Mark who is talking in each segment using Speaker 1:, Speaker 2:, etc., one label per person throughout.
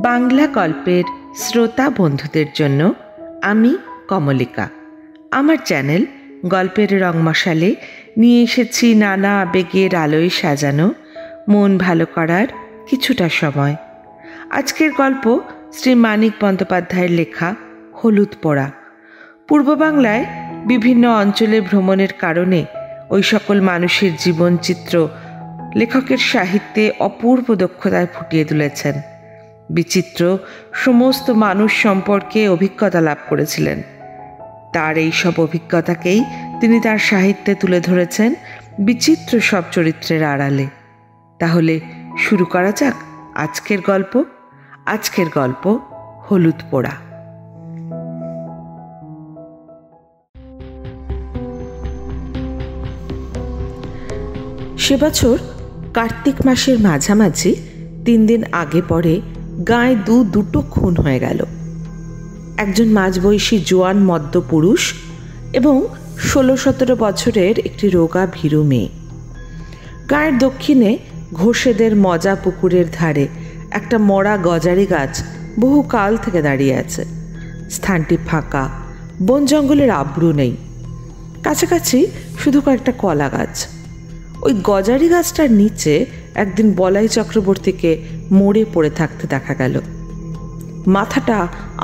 Speaker 1: বাংলা গল্পের শ্রোতা বন্ধুদের জন্য আমি কমলিকা আমার চ্যানেল গল্পের রং মশালে নিয়ে এসেছি নানা আবেগের আলোয় সাজানো মন ভালো করার কিছুটা সময়। আজকের গল্প শ্রী মানিক বন্দ্যোপাধ্যায়ের লেখা হলুদ পোড়া। পূর্ব বাংলায় বিভিন্ন অঞ্চলে ভ্রমণের কারণে ওই সকল মানুষের জীবনচিত্র লেখকের সাহিত্যে অপূর্ব দক্ষতায় ফুটিয়ে তুলেছেন। বিচিত্র সমস্ত মানুষ সম্পর্কে অভিজ্ঞতা লাভ করেছিলেন। তার এই সব অভিজ্ঞতাকেই তিনি তার সাহিত্যে তুলে ধরেছেন বিচিত্র সব চরিত্রের আড়ালে। তাহলে শুরু করা যাক আজকের গল্প। আজকের গল্প হলুদ পোড়া। সে বছর কার্তিক মাসের মাঝামাঝি 3 দিন আগে পরে গায়ে দুটো খুন হয়ে গেল। একজন মাঝবয়সী জোয়ান মদ্য পুরুষ এবং 16-17 বছরের একটি রোগা ভীরু মেয়ে। গায়ের দক্ষিণে ঘোষেদের মজা পুকুরের ধারে একটা মরা গজারি গাছ বহু কাল থেকে দাঁড়িয়ে আছে। স্থানটি ফাঁকা, বন জঙ্গলের আব্রু নেই, কাছাকাছি শুধু কয়েকটা কলা গাছ। ওই গজারি গাছটার নিচে একদিন বলাই চক্রবর্তীকে মরে পড়ে থাকতে দেখা গেল। মাথাটা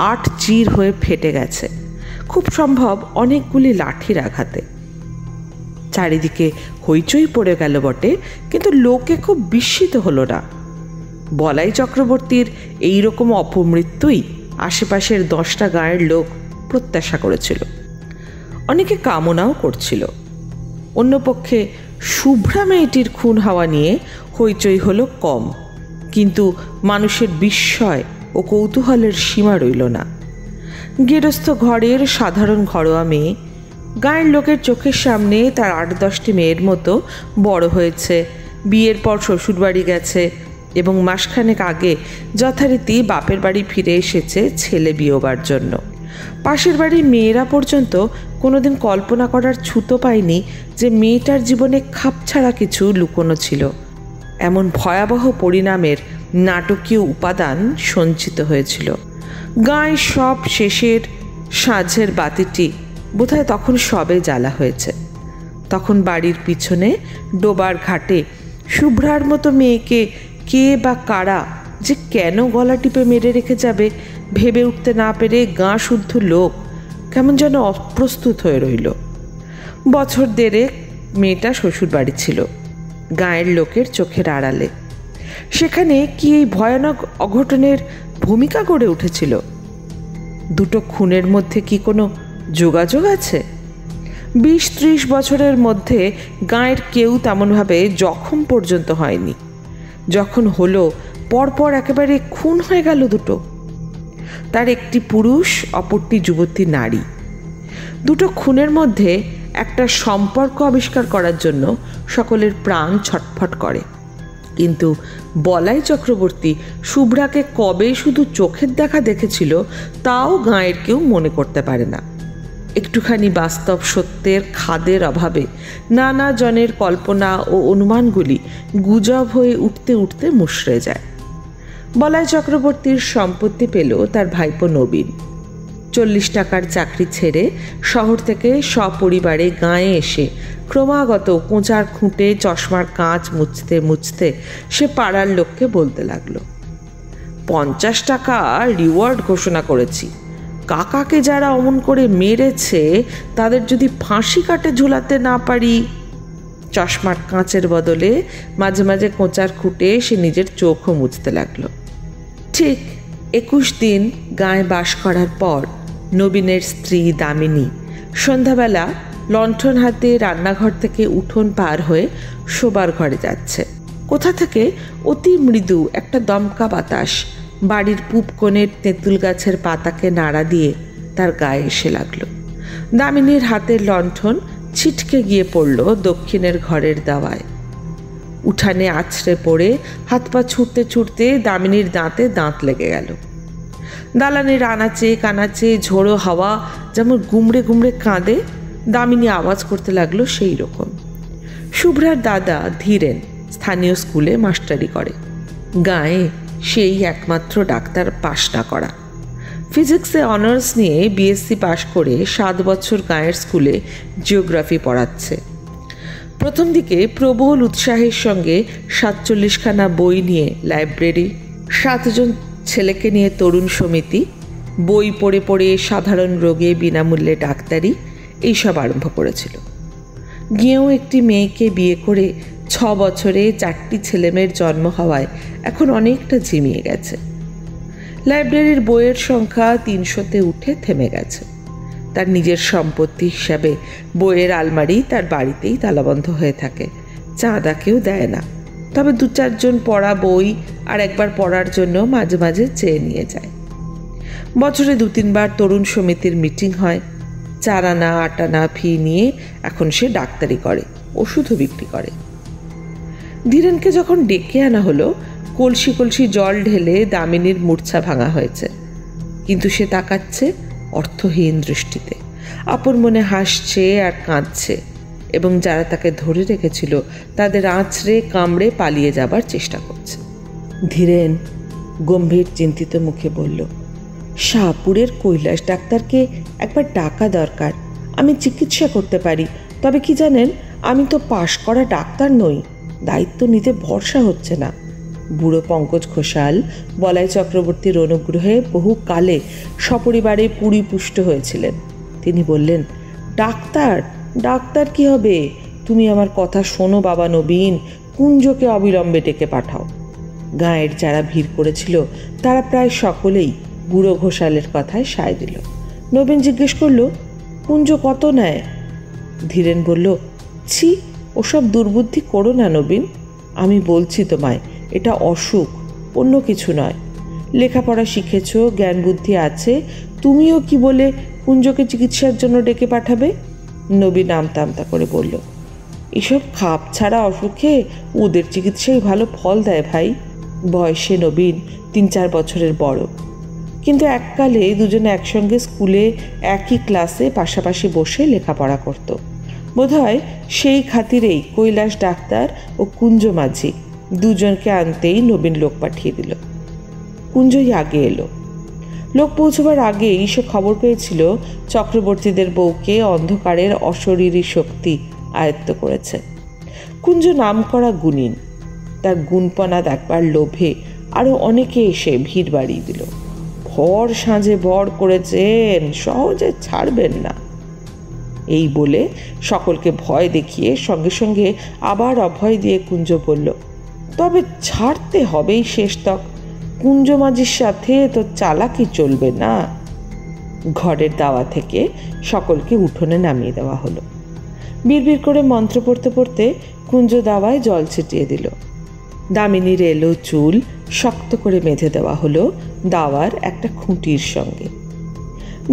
Speaker 1: 8 চির হয়ে ফেটে গেছে, খুব সম্ভব অনেকগুলি লাঠির আঘাতে। চারিদিকে হইচই পড়ে গেল বটে, কিন্তু লোকে খুব বিস্মিত হলো না। বলাই চক্রবর্তীর এইরকম অপমৃত্যুই আশেপাশের 10টা গাঁয়ের লোক প্রত্যাশা করেছিল, অনেকে কামনাও করছিল। অন্যপক্ষে শুভ্রা মেয়েটির খুন হওয়া নিয়ে হইচই হলো কম, কিন্তু মানুষের বিস্ময় ও কৌতূহলের সীমা রইল না। গেরস্থ ঘরের সাধারণ ঘরোয়া মেয়ে, গাঁয়ের লোকের চোখের সামনে তার 8-10টি মেয়ের মতো বড় হয়েছে, বিয়ের পর শ্বশুরবাড়ি গেছে এবং মাসখানেক আগে যথারীতি বাপের বাড়ি ফিরে এসেছে ছেলে বিয়োবার জন্য। পাশের বাড়ির মেয়েরা পর্যন্ত কোনোদিন কল্পনা করার ছুতো পায়নি যে মেয়েটার জীবনে খাপছাড়া কিছু লুকোনো ছিল। এমন ভয়াবহ পরিণামের নাটকীয় উপাদান সঞ্চিত হয়েছিল। গাঁয়ে সব শেষের সাঁঝের বাতিটি বোধহয় তখন সবে জ্বালা হয়েছে। তখন বাড়ির পিছনে ডোবার ঘাটে শুভ্রার মতো মেয়েকে কে বা কারা যে কেন গলা টিপে মেরে রেখে যাবে ভেবে উঠতে না পেরে গাঁ শুদ্ধ লোক কেমন যেন অপ্রস্তুত হয়ে রইল। বছর 1.5 মেয়েটা শ্বশুর বাড়ি ছিল, গাঁয়ের লোকের চোখের আড়ালে। সেখানে কি এই ভয়ানক অঘটনের ভূমিকা গড়ে উঠেছিল? দুটো খুনের মধ্যে কি কোনো যোগাযোগ আছে? 20-30 বছরের মধ্যে গাঁয়ের কেউ তেমনভাবে জখম পর্যন্ত হয়নি। যখন হলো পরপর একেবারে খুন হয়ে গেল দুটো। তার একটি পুরুষ, অপরটি যুবতী নারী। দুটো খুনের মধ্যে একটা সম্পর্ক আবিষ্কার করার জন্য সকলের প্রাণ ছটফট করে, কিন্তু বলাই চক্রবর্তী শুভ্রাকে কবে শুধু চোখের দেখা দেখেছিল তাও গাঁয়ের কেউ মনে করতে পারে না। একটুখানি বাস্তব সত্যের খাদের অভাবে নানা জনের কল্পনা ও অনুমানগুলি গুজব হয়ে উঠতে উঠতে মুষড়ে যায়। বলাই চক্রবর্তীর সম্পত্তি পেল তার ভাইপো নবীন। 40 টাকার চাকরি ছেড়ে শহর থেকে সপরিবারে গাঁয়ে এসে ক্রমাগত কোঁচার খুঁটে চশমার কাঁচ মুছতে মুছতে সে পাড়ার লোককে বলতে লাগলো, 50 টাকা রিওয়ার্ড ঘোষণা করেছি। কাকাকে যারা অমন করে মেরেছে তাদের যদি ফাঁসি কাটে ঝুলাতে না পারি। চশমার কাঁচের বদলে মাঝে মাঝে কোঁচার খুঁটে সে নিজের চোখও মুছতে লাগলো। ঠিক 21 দিন গাঁয়ে বাস করার পর নবীনের স্ত্রী দামিনী সন্ধ্যাবেলা লণ্ঠন হাতে রান্নাঘর থেকে উঠোন পার হয়ে শোবার ঘরে যাচ্ছে। কোথা থেকে অতি মৃদু একটা দমকা বাতাস বাড়ির পূব কোণের তেঁতুল গাছের পাতাকে নাড়া দিয়ে তার গায়ে এসে লাগলো। দামিনীর হাতের লণ্ঠন ছিটকে গিয়ে পড়ল দক্ষিণের ঘরের দাওয়ায়। উঠানে আছড়ে পড়ে হাত পা ছুটতে ছুটতে দামিনীর দাঁতে দাঁত লেগে গেল। দালানের আনাচে কানাচে ঝোড়ো হাওয়া যেমন গুমড়ে গুমড়ে কাঁদে, দামিনী আওয়াজ করতে লাগলো সেই রকম। শুভ্রার দাদা ধীরেন স্থানীয় স্কুলে মাস্টারি করে। গাঁয়ে সেই একমাত্র ডাক্তার পাশ না করা। ফিজিক্সে অনার্স নিয়ে বিএসসি পাশ করে 7 বছর গাঁয়ের স্কুলে জিওগ্রাফি পড়াচ্ছে। প্রথম দিকে প্রবল উৎসাহের সঙ্গে 47খানা বই নিয়ে লাইব্রেরি, 7 জন ছেলেকে নিয়ে তরুণ সমিতি, বই পড়ে পড়ে সাধারণ রোগে বিনামূল্যে ডাক্তারি এইসব আরম্ভ করেছিল। গিয়েও একটি মেয়েকে বিয়ে করে 6 বছরে 4টি ছেলেমেয়ের জন্ম হওয়ায় এখন অনেকটা ঝিমিয়ে গেছে। লাইব্রেরির বইয়ের সংখ্যা 300-তে উঠে থেমে গেছে। তার নিজের সম্পত্তি হিসাবে বইয়ের আলমারি তার বাড়িতেই তালাবন্ধ হয়ে থাকে, চাঁদা কেউ দেয় না। তবে 2-4 জন পড়া বই আর একবার পড়ার জন্য মাঝে মাঝে চেয়ে নিয়ে যায়। বছরে 2-3 বার তরুণ সমিতির মিটিং হয়। 4 আনা 8 আনা ফি নিয়ে এখন সে ডাক্তারি করে, ওষুধও বিক্রি করে। ধীরেনকে যখন ডেকে আনা হলো, কলসি কলসি জল ঢেলে দামিনীর মূর্ছা ভাঙা হয়েছে, কিন্তু সে তাকাচ্ছে অর্থহীন দৃষ্টিতে, আপন মনে হাসছে আর কাঁদছে, এবং যারা তাকে ধরে রেখেছিল তাদের আঁচড়ে কামড়ে পালিয়ে যাবার চেষ্টা করছে। ধীরেন গম্ভীর চিন্তিত মুখে বলল, শাহপুরের কৈলাস ডাক্তারকে একবার ডাকা দরকার। আমি চিকিৎসা করতে পারি, তবে কি জানেন, আমি তো পাশ করা ডাক্তার নই, দায়িত্ব নিতে ভরসা হচ্ছে না। বুড়ো পঙ্কজ ঘোষাল বলাই চক্রবর্তীর অনুগ্রহে বহু কালে সপরিবারে পুরী পুষ্ট হয়েছিলেন। তিনি বললেন, ডাক্তার ডাক্তার কি হবে? তুমি আমার কথা শোনো বাবা নবীন, কুঞ্জকে অবিলম্বে ডেকে পাঠাও। গাঁয়ের যারা ভিড় করেছিল তারা প্রায় সকলেই বুড়ো ঘোষালের কথায় সায় দিল। নবীন জিজ্ঞেস করল, কুঞ্জ কত নেয়? ধীরেন বলল, ছি, ওসব দুর্বুদ্ধি করো না নবীন। আমি বলছি তোমায়, এটা অসুখ, অন্য কিছু নয়। লেখাপড়া শিখেছ, জ্ঞান বুদ্ধি আছে, তুমিও কি বলে কুঞ্জকে চিকিৎসার জন্য ডেকে পাঠাবে? নবীন আমতা আমতা করে বলল, এসব খাপ ছাড়া অসুখে ওদের চিকিৎসাই ভালো ফল দেয় ভাই। বয়সে নবীন 3-4 বছরের বড়, কিন্তু এককালে দুজনে একসঙ্গে স্কুলে একই ক্লাসে পাশাপাশি বসে লেখাপড়া করত। বোধহয় সেই খাতিরেই কৈলাস ডাক্তার ও কুঞ্জ মাঝি দুজনকে আনতেই নবীন লোক পাঠিয়ে দিল। কুঞ্জই আগে এলো। লোক পৌঁছবার আগেই সে খবর পেয়েছিল চক্রবর্তীদের বউকে অন্ধকারের অশরীরী শক্তি আয়ত্ত করেছে। কুঞ্জ নামকরা গুণিন, তার গুণপনা দেখবার লোভে আরও অনেকে এসে ভিড় বাড়িয়ে দিল। ভর সাঁঝে ভর করেছেন, সহজে ছাড়বেন না। এই বলে সকলকে ভয় দেখিয়ে সঙ্গে সঙ্গে আবার অভয় দিয়ে কুঞ্জ বলল, তবে ছাড়তে হবেই শেষ তক। কুঞ্জ মাঝির সাথে তো চালাকি চলবে না। ঘরের দাওয়া থেকে সকলকে উঠোনে নামিয়ে দেওয়া হলো। বিড়বিড় করে মন্ত্র পড়তে পড়তে কুঞ্জ দাওয়ায় জল ছিটিয়ে দিল। দামিনীর এলো চুল শক্ত করে বেঁধে দেওয়া হলো দাওয়ার একটা খুঁটির সঙ্গে।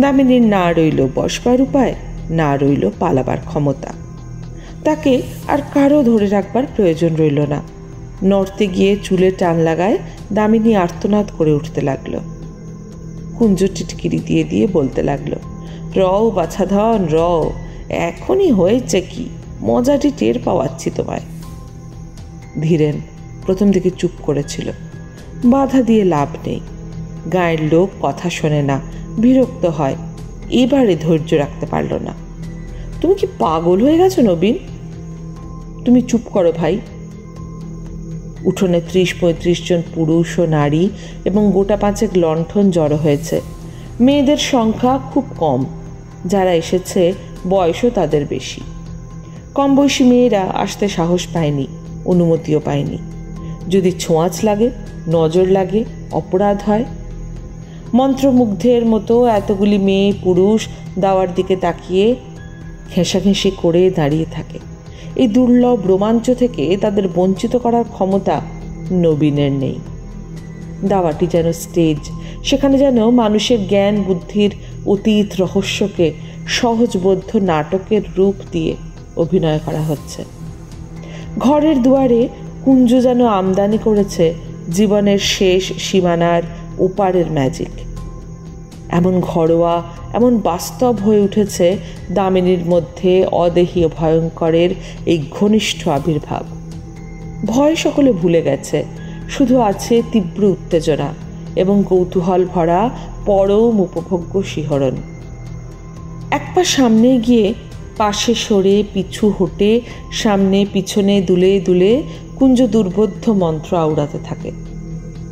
Speaker 1: দামিনীর না রইল বসবার উপায়, না রইল পালাবার ক্ষমতা। তাকে আর কারো ধরে রাখবার প্রয়োজন রইল না। নড়তে গিয়ে চুলে টান লাগায় দামিনী আর্তনাদ করে উঠতে লাগলো। কুঞ্জ টিটকিরি দিয়ে দিয়ে বলতে লাগলো, রও বাছাধন রও, এখনই হয়েছে কি, মজাটি টের পাওয়াচ্ছি তোমায়। ধীরেন প্রথম দিকে চুপ করেছিল। বাধা দিয়ে লাভ নেই, গায়ের লোক কথা শোনে না, বিরক্ত হয়। এবারে ধৈর্য রাখতে পারল না। তুমি কি পাগল হয়ে গেছো নবীন? তুমি চুপ করো ভাই। উঠোনে 30-35 জন পুরুষ ও নারী এবং গোটা 5 লণ্ঠন জড়ো হয়েছে। মেয়েদের সংখ্যা খুব কম, যারা এসেছে বয়সও তাদের বেশি। কম বয়সী মেয়েরা আসতে সাহস পায়নি, অনুমতিও পায়নি। যদি ছোঁয়াচ লাগে, নজর লাগে, অপরাধ হয়। মন্ত্রমুগ্ধের মতো এতগুলি মেয়ে পুরুষ দাওয়ার দিকে তাকিয়ে ঘেঁষাঘেঁষি করে দাঁড়িয়ে থাকে। এই দুর্লভ রোমাঞ্চ থেকে তাদের বঞ্চিত করার ক্ষমতা নবীনের নেই। দাওয়াটি যেন স্টেজ, সেখানে যেন মানুষের জ্ঞান বুদ্ধির অতীত রহস্যকে সহজবোধ্য নাটকের রূপ দিয়ে অভিনয় করা হচ্ছে। ঘরের দুয়ারে কুঞ্জ যেন আমদানি করেছে জীবনের শেষ সীমানার ওপারের ম্যাজিক। এমন ঘরোয়া, এমন বাস্তব হয়ে উঠেছে দামিনীর মধ্যে অদেহী ভয়ঙ্করের এই ঘনিষ্ঠ আবির্ভাব। ভয় সকলে ভুলে গেছে, শুধু আছে তীব্র উত্তেজনা এবং কৌতূহল ভরা পরম উপভোগ্য শিহরণ। এক পা সামনে গিয়ে পাশে সরে পিছু হটে সামনে পিছনে দুলে দুলে কুঞ্জ দুর্বোধ্য মন্ত্র আওড়াতে থাকে।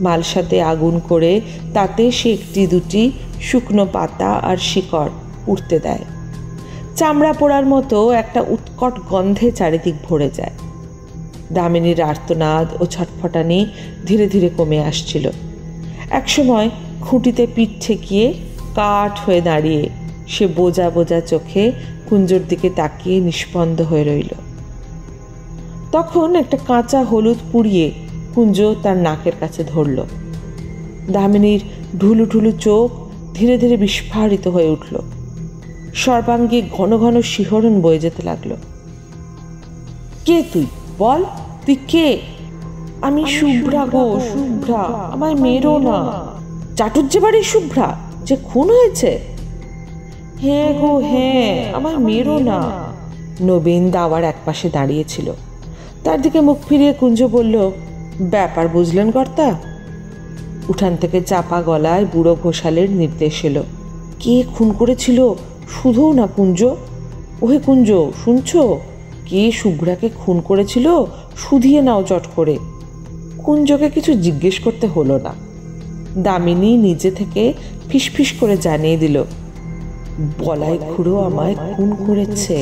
Speaker 1: মালসাতে আগুন করে তাতে সে একটি দুটি শুকনো পাতা আর শিকড় উঠতে দেয়। চামড়া পোড়ার মতো একটা উৎকট গন্ধে চারিদিক ভরে যায়। দামিনীর আর্তনাদ ও ছটফটানি ধীরে ধীরে কমে আসছিল। একসময় খুঁটিতে পিঠ ঠেকিয়ে কাঠ হয়ে দাঁড়িয়ে সে বোজা বোজা চোখে কুঞ্জর দিকে তাকিয়ে নিষ্পন্দ হয়ে রইল। তখন একটা কাঁচা হলুদ পুড়িয়ে কুঞ্জ তার নাকের কাছে ধরল। দামিনীর ঢুলু ঢুলু চোখ ধীরে ধীরে বিস্ফারিত হয়ে উঠল। সর্বাঙ্গে ঘন ঘন শিহরণ বয়ে যেতে লাগলো। কে তুই? বল, তুই কে? আমি শুভ্রা গো, শুভ্রা, আমায় মেরো না। চাটুর্যে বাড়ির শুভ্রা যে খুন হয়েছে? হ্যাঁ গো হ্যাঁ, আমায় মেরো না। নবীন দাওয়ার একপাশে দাঁড়িয়েছিল। তার দিকে মুখ ফিরিয়ে কুঞ্জ বলল, ব্যাপার বুঝলেন কর্তা? উঠান থেকে চাপা গলায় বুড়ো ঘোষালের নির্দেশ এলো। কে খুন করেছিল শুধুও না কুঞ্জ? ওহে কুঞ্জ, শুনছো? কে শুভ্রাকে খুন করেছিল শুধিয়ে নাও চট করে। কুঞ্জকে কিছু জিজ্ঞেস করতে হলো না। দামিনী নিজে থেকে ফিসফিস করে জানিয়ে দিল, বলাই খুড়ো আমায় খুন করেছে।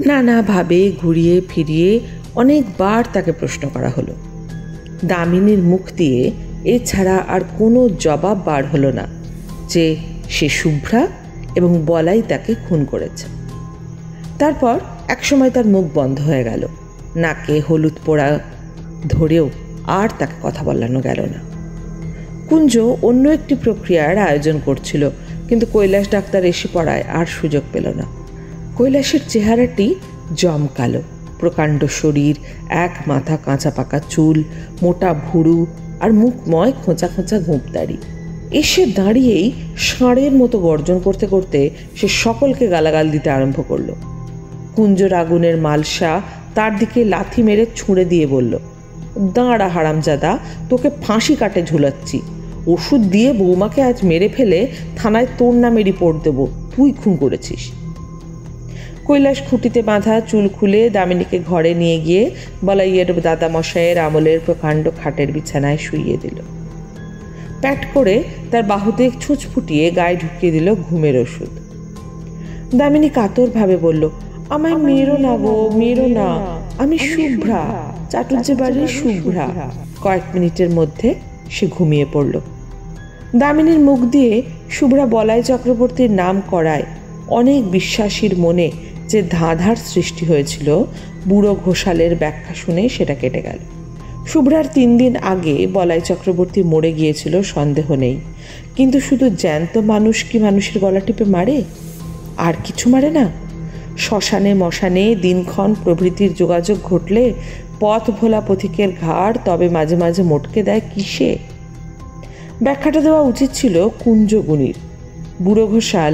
Speaker 1: নানাভাবে ঘুরিয়ে ফিরিয়ে অনেকবার তাকে প্রশ্ন করা হলো। দামিনীর মুখ দিয়ে এছাড়া আর কোনো জবাব বার হলো না যে সে শুভ্রা এবং বলাই তাকে খুন করেছে। তারপর একসময় তার মুখ বন্ধ হয়ে গেল। নাকে হলুদ পোড়া ধরেও আর তাকে কথা বলানো গেল না। কুঞ্জ অন্য একটি প্রক্রিয়ার আয়োজন করছিল, কিন্তু কৈলাস ডাক্তার এসে পড়ায় আর সুযোগ পেল না। কৈলাসের চেহারাটি জমকালো, প্রকাণ্ড শরীর, এক মাথা কাঁচা পাকা চুল, মোটা ভুরু আর মুখময় খোঁচা খোঁচা গোঁপদাড়ি। এসে দাঁড়িয়েই ষাঁড়ের মতো গর্জন করতে করতে সে সকলকে গালাগাল দিতে আরম্ভ করলো। কুঞ্জর আগুনের মালসা তার দিকে লাথি মেরে ছুঁড়ে দিয়ে বলল, দাঁড়া হারামজাদা, তোকে ফাঁসি কাটে ঝুলাচ্ছি। ওষুধ দিয়ে বৌমাকে আজ মেরে ফেলে থানায় তোর নামে রিপোর্ট দেবো, তুই খুন করেছিস। কৈলাস খুঁটিতে বাঁধা চুল খুলে দামিনীকে ঘরে নিয়ে গিয়ে বলাইয়ের দাদামশাইয়ের আমলের প্রকাণ্ড খাটের বিছানায় শুইয়ে দিল। প্যাট করে তার বাহুতে ছুঁচ ফুটিয়ে গায়ে ঢুকিয়ে দিল ঘুমের ওষুধ। দামিনী কাতরভাবে বলল, আমায় মেরো না গো, মেরো না, আমি শুভ্রা, চাটুর্যে বাড়ির শুভ্রা। কয়েক মিনিটের মধ্যে সে ঘুমিয়ে পড়ল। দামিনীর মুখ দিয়ে শুভ্রা বলাই চক্রবর্তীর নাম করায় অনেক বিশ্বাসীর মনে যে ধাঁধার সৃষ্টি হয়েছিল, বুড়ো ঘোষালের ব্যাখ্যা শুনে সেটা কেটে গেল। শুভ্রার 3 দিন আগে বলাই চক্রবর্তী মরে গিয়েছিল সন্দেহ নেই, কিন্তু শুধু জ্যান্ত মানুষ কি মানুষের গলা টিপে মারে? আর কিছু মারে না? শ্মশানে মশানে দিনক্ষণ প্রভৃতির যোগাযোগ ঘটলে পথ ভোলা পথিকের ঘাড় তবে মাঝে মাঝে মোটকে দেয় কিসে? ব্যাখ্যাটা দেওয়া উচিত ছিল কুঞ্জগুণীর। বুড়ো ঘোষাল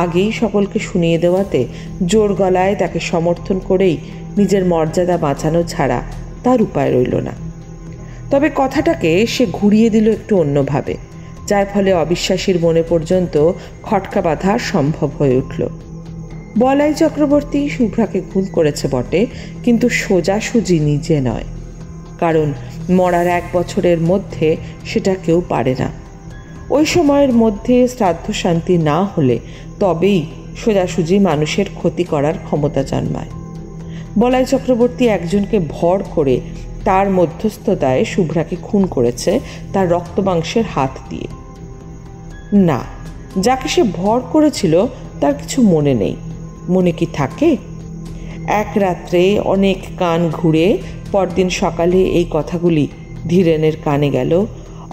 Speaker 1: আগেই সকলকে শুনিয়ে দেওয়াতে জোর গলায় তাকে সমর্থন করেই নিজের মর্যাদা বাঁচানো ছাড়া তার উপায় রইল না। তবে কথাটাকে সে ঘুরিয়ে দিল একটু অন্যভাবে, যার ফলে অবিশ্বাসীর মনে পর্যন্ত খটকা বাঁধা সম্ভব হয়ে উঠল। বলাই চক্রবর্তী শুভ্রাকে খুন করেছে বটে, কিন্তু সোজাসুজি নিজে নয়, কারণ মরার 1 বছরের মধ্যে সেটা কেউ পারে না। ওই সময়ের মধ্যে শ্রাদ্ধ শান্তি না হলে তবেই সোজাসুজি মানুষের ক্ষতি করার ক্ষমতা জন্মায়। বলাই চক্রবর্তী একজনকে ভর করে তার মধ্যস্থতায় শুভ্রাকে খুন করেছে তার রক্তমাংসের হাত দিয়ে। না, যাকে সে ভর করেছিল তার কিছু মনে নেই। মনে কি থাকে? এক রাত্রে অনেক কান ঘুরে পরদিন সকালে এই কথাগুলি ধীরেনের কানে গেল।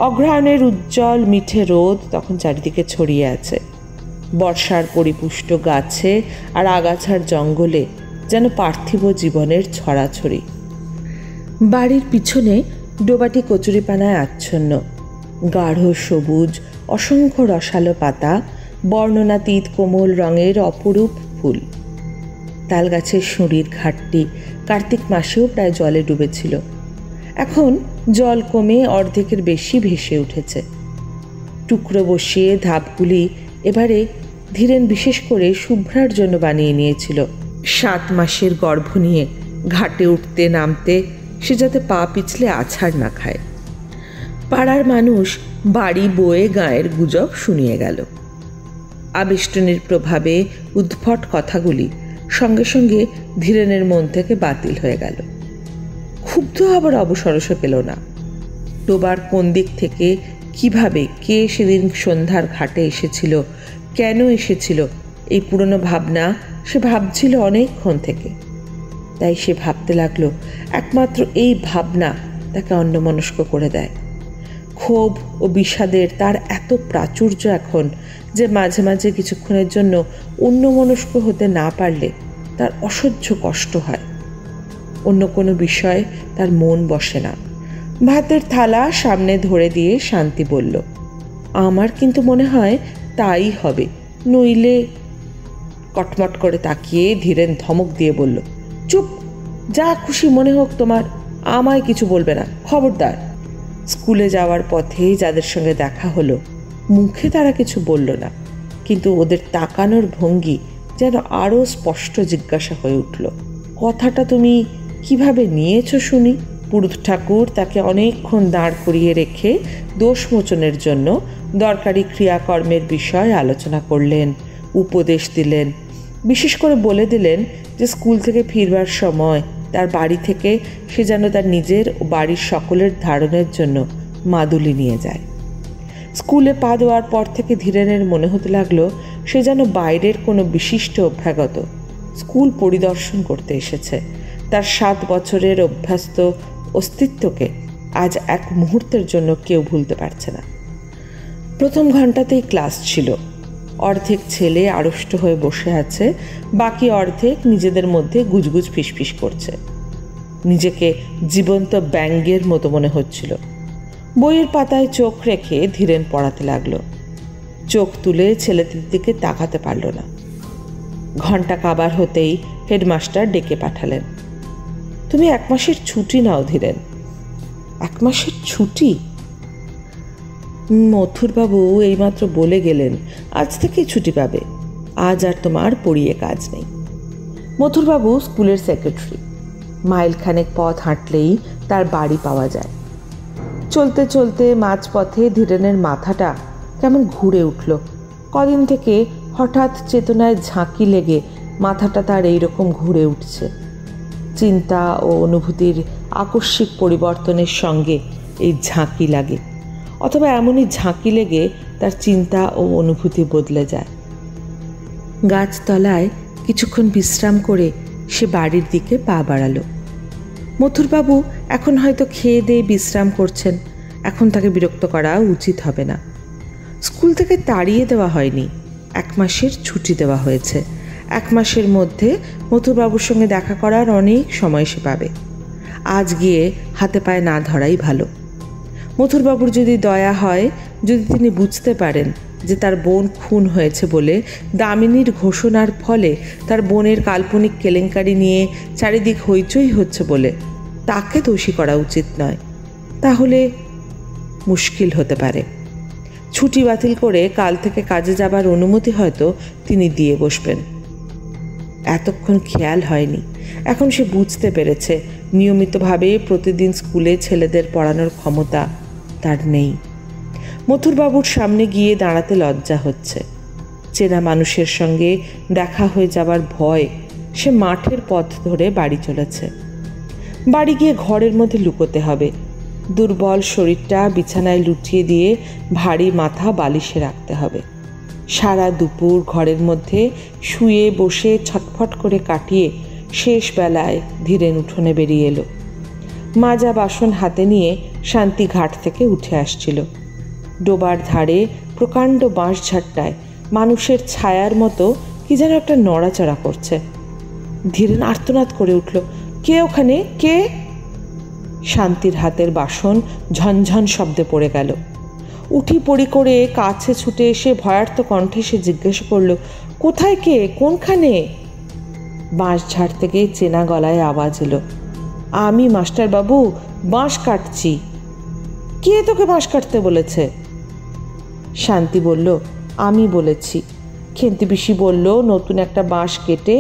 Speaker 1: অগ্রহায়ণের উজ্জ্বল মিঠে রোদ তখন চারিদিকে ছড়িয়ে আছে। বর্ষার পরিপুষ্ট গাছে আর আগাছার জঙ্গলে যেন পার্থিব জীবনের ছড়াছড়ি। বাড়ির পিছনে ডোবাটি কচুরিপানায় আচ্ছন্ন। গাঢ় সবুজ অসংখ্য রসালো পাতা, বর্ণনাতীত কোমল রঙের অপরূপ ফুল। তালগাছের সুঁড়ির ঘাটটি কার্তিক মাসেও প্রায় জলে ডুবেছিল। এখন জল কমে অর্ধেকের বেশি ভেসে উঠেছে। টুকরো বসিয়ে ধাপগুলি এবারে ধীরেন বিশেষ করে শুভ্রার জন্য বানিয়ে নিয়েছিল। 7 মাসের গর্ভ নিয়ে ঘাটে উঠতে নামতে সে যাতে পা পিছলে আছাড় না খায়। পাড়ার মানুষ বাড়ি বয়ে গায়ের গুজব শুনিয়ে গেল। আবেষ্টনীর প্রভাবে উদ্ভট কথাগুলি সঙ্গে সঙ্গে ধীরেনের মন থেকে বাতিল হয়ে গেল। ক্ষুব্ধ হবার অবসরস পেল না। ডোবার কোন দিক থেকে কিভাবে কে সেদিন সন্ধ্যার ঘাটে এসেছিল, কেন এসেছিল, এই পুরনো ভাবনা সে ভাবছিল অনেকক্ষণ থেকে। তাই সে ভাবতে লাগলো, একমাত্র এই ভাবনা তাকে অন্যমনস্ক করে দেয়। ক্ষোভ ও বিষাদের তার এত প্রাচুর্য এখন যে মাঝে মাঝে কিছুক্ষণের জন্য অন্যমনস্ক হতে না পারলে তার অসহ্য কষ্ট হয়। অন্য কোনো বিষয়ে তার মন বসে না। ভাতের থালা সামনে ধরে দিয়ে শান্তি বলল, আমার কিন্তু মনে হয় তাই হবে, নইলে। কটমট করে তাকিয়ে ধীরেন ধমক দিয়ে বলল, চুপ, যা খুশি মনে হোক তোমার, আমায় কিছু বলবে না, খবরদার। স্কুলে যাওয়ার পথে যাদের সঙ্গে দেখা হলো মুখে তারা কিছু বলল না, কিন্তু ওদের তাকানোর ভঙ্গি যেন আরও স্পষ্ট জিজ্ঞাসা হয়ে উঠল, কথাটা তুমি কিভাবে নিয়েছো শুনি? পুরুত ঠাকুর তাকে অনেকক্ষণ দাঁড় করিয়ে রেখে দোষমোচনের জন্য দরকারি ক্রিয়াকর্মের বিষয় আলোচনা করলেন, উপদেশ দিলেন। বিশেষ করে বলে দিলেন যে স্কুল থেকে ফিরবার সময় তার বাড়ি থেকে সে যেন তার নিজের ও বাড়ির সকলের ধারণের জন্য মাদুলি নিয়ে যায়। স্কুলে পা দেওয়ার পর থেকে ধীরেনের মনে হতে লাগলো সে যেন বাইরের কোনো বিশিষ্ট অভ্যাগত স্কুল পরিদর্শন করতে এসেছে। তার 7 বছরের অভ্যস্ত অস্তিত্বকে আজ এক মুহূর্তের জন্য কেউ ভুলতে পারছে না। প্রথম ঘন্টাতেই ক্লাস ছিল। অর্ধেক ছেলে আড়ষ্ট হয়ে বসে আছে, বাকি অর্ধেক নিজেদের মধ্যে গুজগুজ ফিসফিস করছে। নিজেকে জীবন্ত ব্যাঙের মতো মনে হচ্ছিল। বইয়ের পাতায় চোখ রেখে ধীরেন পড়াতে লাগলো। চোখ তুলে ছেলেদের দিকে তাকাতে পারল না। ঘন্টা কাবার হতেই হেডমাস্টার ডেকে পাঠালেন, তুমি 1 মাসের ছুটি নাও ধীরেন। 1 মাসের ছুটি? মথুরবাবু এইমাত্র বলে গেলেন আজ থেকেই ছুটি পাবে, আজ আর তোমার পড়িয়ে কাজ নেই। মথুরবাবু স্কুলের সেক্রেটারি। মাইলখানেক পথ হাঁটলেই তার বাড়ি পাওয়া যায়। চলতে চলতে মাঝপথে ধীরেনের মাথাটা কেমন ঘুরে উঠল। কদিন থেকে হঠাৎ চেতনায় ঝাঁকি লেগে মাথাটা তার এইরকম ঘুরে উঠছে। চিন্তা ও অনুভূতির আকস্মিক পরিবর্তনের সঙ্গে এই ঝাঁকি লাগে, অথবা এমনই ঝাঁকি লেগে তার চিন্তা ও অনুভূতি বদলে যায়। গাছতলায় কিছুক্ষণ বিশ্রাম করে সে বাড়ির দিকে পা বাড়ালো। মথুরবাবু এখন হয়তো খেয়ে দিয়ে বিশ্রাম করছেন, এখন তাকে বিরক্ত করা উচিত হবে না। স্কুল থেকে তাড়িয়ে দেওয়া হয়নি, 1 মাসের ছুটি দেওয়া হয়েছে। 1 মাসের মধ্যে মথুরবাবুর সঙ্গে দেখা করার অনেক সময় সে পাবে। আজ গিয়ে হাতে পায়ে না ধরাই ভালো। মথুরবাবুর যদি দয়া হয়, যদি তিনি বুঝতে পারেন যে তার বোন খুন হয়েছে বলে দামিনীর ঘোষণার ফলে তার বোনের কাল্পনিক কেলেঙ্কারি নিয়ে চারিদিক হইচই হচ্ছে বলে তাকে দোষী করা উচিত নয়, তাহলে মুশকিল হতে পারে। ছুটি বাতিল করে কাল থেকে কাজে যাবার অনুমতি হয়তো তিনি দিয়ে বসবেন। এতক্ষণ খেয়াল হয়নি, এখন সে বুঝতে পেরেছে নিয়মিতভাবে প্রতিদিন স্কুলে ছেলেদের পড়ানোর ক্ষমতা তার নেই। মথুরবাবুর সামনে গিয়ে দাঁড়াতে লজ্জা হচ্ছে। চেনা মানুষের সঙ্গে দেখা হয়ে যাবার ভয় সে মাঠের পথ ধরে বাড়ি চলেছে। বাড়ি গিয়ে ঘরের মধ্যে লুকোতে হবে। দুর্বল শরীরটা বিছানায় লুটিয়ে দিয়ে ভারী মাথা বালিশে রাখতে হবে। সারা দুপুর ঘরের মধ্যে শুয়ে বসে ছটফট করে কাটিয়ে শেষ বেলায় ধীরেন উঠোনে বেরিয়ে এলো। মাজা বাসন হাতে নিয়ে শান্তি ঘাট থেকে উঠে আসছিল। ডোবার ধারে প্রকাণ্ড বাঁশঝাড়টায় মানুষের ছায়ার মতো কি যেন একটা নড়াচড়া করছে। ধীরেন আর্তনাদ করে উঠল, কে ওখানে, কে? শান্তির হাতের বাসন ঝনঝন শব্দে পড়ে গেল। উঠি পড়ি করে কাছে ছুটে এসে ভয়ার্ত কণ্ঠে সে জিজ্ঞাসা করল, কোথায় কে, কোনখানে? বাঁশঝাড় থেকে চেনা গলায় আওয়াজ এলো, আমি মাস্টারবাবু বাঁশ কাটছি। কে তোকে বাঁশ কাটতে বলেছে? শান্তি বলল, আমি বলেছি। খেন্তি পিসি বলল, নতুন একটা বাঁশ কেটে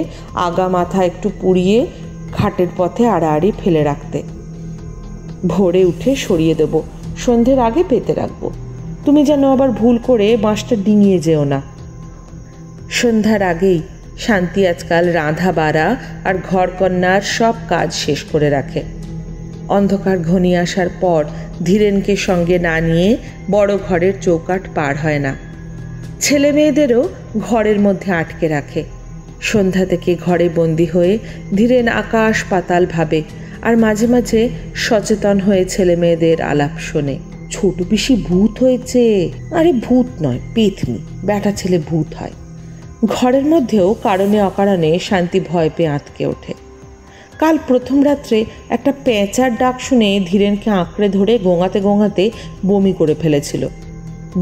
Speaker 1: আগা মাথা একটু পুড়িয়ে ঘাটের পথে আড়াআড়ি ফেলে রাখতে। ভোরে উঠে সরিয়ে দেব, সন্ধ্যের আগে পেতে রাখবো। তুমি যেন আবার ভুল করে বাঁশটা ডিঙিয়ে যেও না। সন্ধ্যার আগেই শান্তি আজকাল রাঁধা বাড়া আর ঘরকন্নার সব কাজ শেষ করে রাখে। অন্ধকার ঘনিয়ে আসার পর ধীরেনকে সঙ্গে না নিয়ে বড় ঘরের চৌকাঠ পার হয় না। ছেলে মেয়েদেরও ঘরের মধ্যে আটকে রাখে। সন্ধ্যা থেকে ঘরে বন্দি হয়ে ধীরেন আকাশ পাতাল ভাবে, আর মাঝে মাঝে সচেতন হয়ে ছেলে মেয়েদের আলাপ শোনে। ছোট পিসি ভূত হয়েছে। আরে ভূত নয়, পেতনি। ব্যাটা ছেলে ভূত হয়। ঘরের মধ্যেও কারণে অকারণে শান্তি ভয় পেয়ে আঁতকে ওঠে। কাল প্রথম রাত্রে একটা পেঁচার ডাক শুনে ধীরেনকে আঁকড়ে ধরে গোঙাতে গোঙাতে বমি করে ফেলেছিল।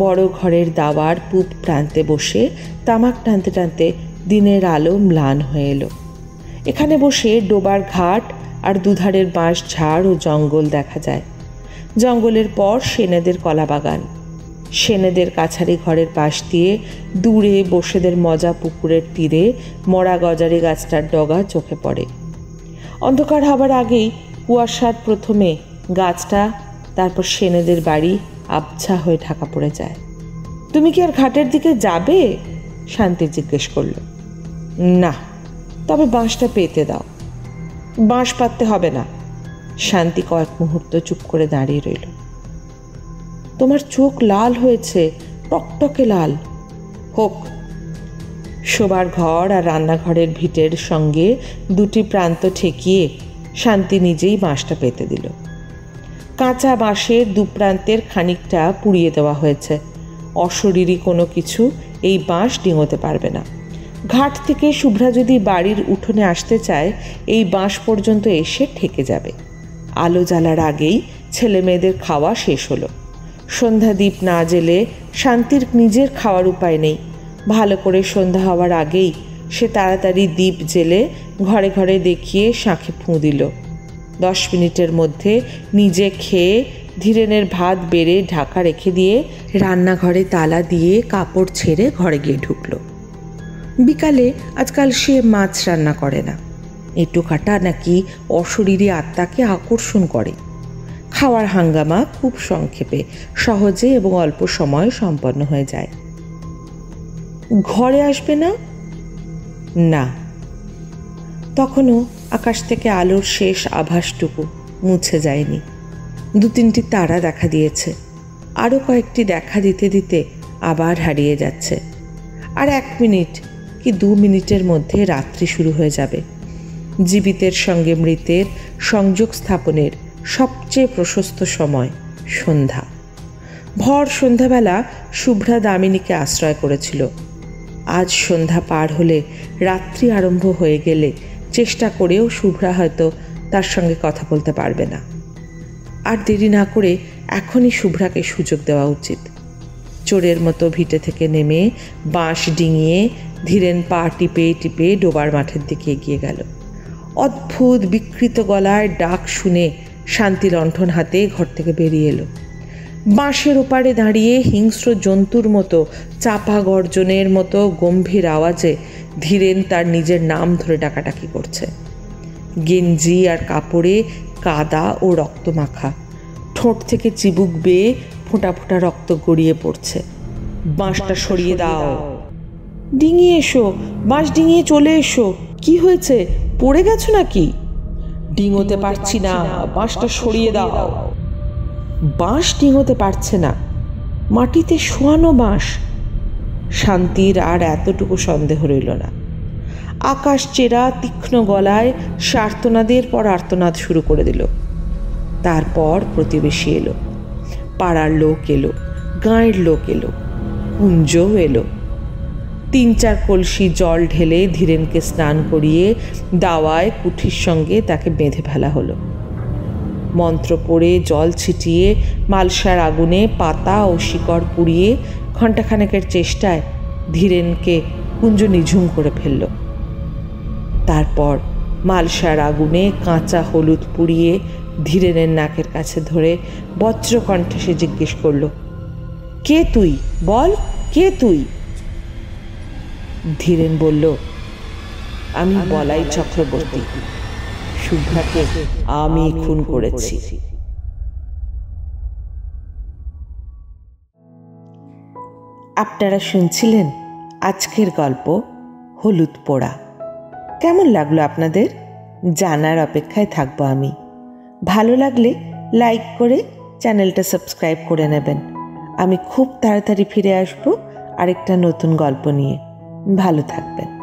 Speaker 1: বড় ঘরের দাওয়ার পূব প্রান্তে বসে তামাক টানতে টানতে দিনের আলো ম্লান হয়ে এলো। এখানে বসে ডোবার ঘাট আর দুধারের বাঁশ ঝাড় ও জঙ্গল দেখা যায়। জঙ্গলের পর সেনেদের কলাবাগান। সেনেদের কাছারি ঘরের পাশ দিয়ে দূরে বসেদের মজা পুকুরের তীরে মরা গজারি গাছটার ডগা চোখে পড়ে। অন্ধকার হবার আগেই কুয়াশার প্রথমে গাছটা, তারপর সেনেদের বাড়ি আবছা হয়ে ঢাকা পড়ে যায়। তুমি কি আর ঘাটের দিকে যাবে? শান্তি জিজ্ঞেস করল। না, তবে বাঁশটা পেতে দাও। বাঁশ পাততে হবে না। শান্তি কয়েক মুহূর্ত চুপ করে দাঁড়িয়ে রইল। তোমার চোখ লাল হয়েছে, টকটকে লাল। হোক। শোবার ঘর আর রান্নাঘরের ভিটের সঙ্গে দুটি প্রান্ত ঠেকিয়ে শান্তি নিজেই বাঁশটা পেতে দিল। কাঁচা বাঁশের দুপ্রান্তের খানিকটা পুড়িয়ে দেওয়া হয়েছে। অশরীরী কোনো কিছু এই বাঁশ ডিঙোতে পারবে না। ঘাট থেকে শুভ্রা যদি বাড়ির উঠোনে আসতে চায়, এই বাঁশ পর্যন্ত এসে ঠেকে যাবে। আলো জ্বালার আগেই ছেলে মেয়েদের খাওয়া শেষ হলো। সন্ধ্যা দ্বীপ না জেলে শান্তির নিজের খাওয়ার উপায় নেই। ভালো করে সন্ধ্যা হওয়ার আগেই সে তাড়াতাড়ি দ্বীপ জেলে ঘরে ঘরে দেখিয়ে শাঁখে ফুঁ দিল। 10 মিনিটের মধ্যে নিজে খেয়ে ধীরেনের ভাত বেড়ে ঢাকা রেখে দিয়ে রান্নাঘরে তালা দিয়ে কাপড় ছেড়ে ঘরে গিয়ে ঢুকল। বিকালে আজকাল সে মাছ রান্না করে না। এঁটো কাটা নাকি অশরীরী আত্মাকে আকর্ষণ করে। খাওয়ার হাঙ্গামা খুব সংক্ষেপে, সহজে এবং অল্প সময়ে সম্পন্ন হয়ে যায়। ঘরে আসবে না? না। তখনও আকাশ থেকে আলোর শেষ আভাসটুকু মুছে যায়নি। 2-3টি তারা দেখা দিয়েছে। আরও কয়েকটি দেখা দিতে দিতে আবার হারিয়ে যাচ্ছে। আর 1 মিনিট কি 2 মিনিটের মধ্যে রাত্রি শুরু হয়ে যাবে। জীবিতের সঙ্গে মৃতের সংযোগ স্থাপনের সবচেয়ে প্রশস্ত সময় সন্ধ্যা। ভর সন্ধ্যাবেলা শুভ্রা দামিনীকে আশ্রয় করেছিল। আজ সন্ধ্যা পার হলে রাত্রি আরম্ভ হয়ে গেলে চেষ্টা করেও শুভ্রা হয়তো তার সঙ্গে কথা বলতে পারবে না। আর দেরি না করে এখনই শুভ্রাকে সুযোগ দেওয়া উচিত। চোরের মতো ভিটে থেকে নেমে বাঁশ ডিঙিয়ে ধীরেন পা টিপে টিপে ডোবার মাঠের দিকে এগিয়ে গেল। অদ্ভুত বিকৃত গলায় ডাক শুনে শান্তি লণ্ঠন হাতে ঘর থেকে বেরিয়ে এলো। বাঁশের ওপারে দাঁড়িয়ে হিংস্র জন্তুর মতো চাপা গর্জনের মতো গম্ভীর আওয়াজে ধীরেন তার নিজের নাম ধরে ডাকাডাকি করছে। গেঞ্জি আর কাপড়ে কাদা ও রক্ত মাখা, ঠোঁট থেকে চিবুক বেয়ে ফোঁটা ফোঁটা রক্ত গড়িয়ে পড়ছে। বাঁশটা সরিয়ে দাও। ডিঙিয়ে এসো, বাঁশ ডিঙিয়ে চলে এসো। কি হয়েছে, পড়ে গেছো নাকি? ডিঙোতে পারছি না, বাঁশটা সরিয়ে দাও। বাঁশ ডিঙোতে পারছে না, মাটিতে শোয়ানো বাঁশ। শান্তির আর এতটুকু সন্দেহ রইল না। আকাশ চেরা তীক্ষ্ণ গলায় সে আর্তনাদের পর আর্তনাদ শুরু করে দিল। তারপর প্রতিবেশী এলো, পাড়ার লোক এলো, গাঁয়ের লোক এলো, কুঞ্জ এলো। 3-4 কলসি জল ঢেলে ধীরেনকে স্নান করিয়ে দাওয়ায় কুঠির সঙ্গে তাকে বেঁধে ফেলা হলো। মন্ত্র পড়ে জল ছিটিয়ে মালসার আগুনে পাতা ও শিকড় পুড়িয়ে ঘণ্টাখানেকের চেষ্টায় ধীরেনকে কুঞ্জ নিঝুম করে ফেলল। তারপর মালসার আগুনে কাঁচা হলুদ পুড়িয়ে ধীরেনের নাকের কাছে ধরে বজ্রকণ্ঠে সে জিজ্ঞেস করল, কে তুই? বল, কে তুই? ধীরেন বলল, আমি বলাই চক্রবর্তী। শুভ্রাকে আমি খুন করেছি। আপনারা শুনছিলেন আজকের গল্প হলুদ পোড়া। কেমন লাগলো আপনাদের? জানার অপেক্ষায় থাকবো আমি। ভালো লাগলে লাইক করে চ্যানেলটা সাবস্ক্রাইব করে নেবেন। আমি খুব তাড়াতাড়ি ফিরে আসবো আরেকটা নতুন গল্প নিয়ে। ভালো থাকবেন।